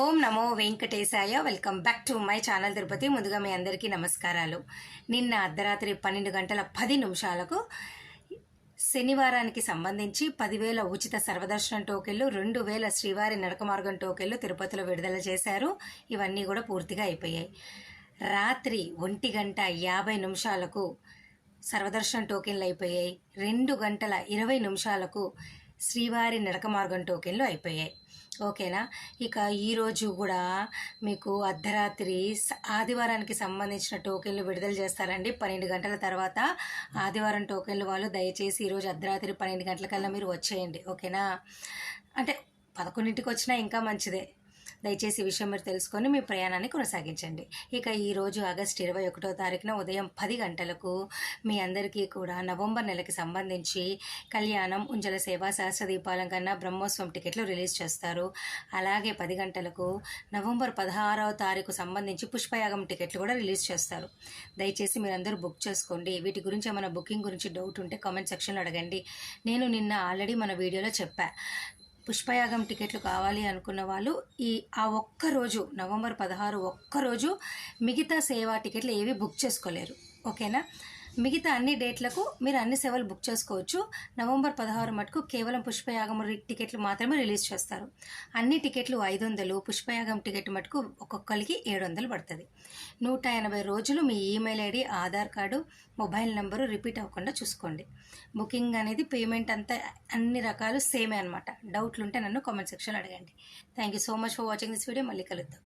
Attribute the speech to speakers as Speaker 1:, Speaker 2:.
Speaker 1: Om Namo Venkatesaya. Welcome back to my channel Tirupati. ముందుగా మీ అందరికీ నమస్కారాలు. నిన్న అర్ధరాత్రి 12 గంటల 10 నిమిషాలకు శనివారానికి సంబంధించి 10,000 ఉచిత సర్వదర్శనం టోకెన్లు, 2,000 శ్రీవారి నడక మార్గం టోకెన్లు తిరుపతిలో విడుదల చేశారు. ఇవన్నీ కూడా పూర్తిగా అయిపోయాయి. రాత్రి 1:50 సర్వదర్శనం టోకెన్లు అయిపోయాయి. 2:20 శ్రీవారి నడక మార్గం టోకెన్లు అయిపోయాయి. ఓకేనా. ఇక ఈరోజు కూడా మీకు అర్ధరాత్రి ఆదివారానికి సంబంధించిన టోకెన్లు విడుదల చేస్తారండి. 12 గంటల తర్వాత ఆదివారం టోకెన్లు వాళ్ళు దయచేసి ఈరోజు అర్ధరాత్రి 12 గంటలకల్లా మీరు వచ్చేయండి. ఓకేనా. అంటే 11ంటికి వచ్చినా ఇంకా మంచిదే. దయచేసి ఈ విషయం మీరు తెలుసుకొని మీ ప్రయాణాన్ని కొనసాగించండి. ఇక ఈరోజు ఆగస్టు 21వ తారీఖున ఉదయం 10 గంటలకు మీ అందరికీ కూడా నవంబర్ నెలకి సంబంధించి కళ్యాణం, ఉంజల సేవ, సహస్ర దీపాలంకరణ, బ్రహ్మోత్సవం టికెట్లు రిలీజ్ చేస్తారు. అలాగే 10 గంటలకు నవంబర్ 16వ తారీఖు సంబంధించి పుష్పయాగం టికెట్లు కూడా రిలీజ్ చేస్తారు. దయచేసి మీరందరూ బుక్ చేసుకోండి. వీటి గురించి ఏమైనా బుకింగ్ గురించి డౌట్ ఉంటే కామెంట్ సెక్షన్లో అడగండి. నేను నిన్న ఆల్రెడీ మన వీడియోలో చెప్పా. పుష్పయాగం టికెట్లు కావాలి అనుకున్న వాళ్ళు ఆ ఒక్కరోజు నవంబర్ 16 ఒక్కరోజు మిగతా సేవా టికెట్లు ఏవి బుక్ చేసుకోలేరు. ఓకేనా. మిగతా అన్ని డేట్లకు మీరు అన్ని సేవలు బుక్ చేసుకోవచ్చు. నవంబర్ 16 మటుకు కేవలం పుష్పయాగం టికెట్లు మాత్రమే రిలీజ్ చేస్తారు. అన్ని టికెట్లు 500, పుష్పయాగం టికెట్ మటుకు ఒక్కొక్కరికి 700 పడుతుంది. 180 రోజులు మీ email ID, Aadhaar card, mobile number repeat అవ్వకుండా చూసుకోండి. బుకింగ్ అనేది, పేమెంట్ అంతా అన్ని రకాలు సేమే అనమాట. డౌట్లు ఉంటే నన్ను కామెంట్ సెక్షన్లో అడగండి. Thank you so much for watching this video. మళ్ళీ కలుద్దాం.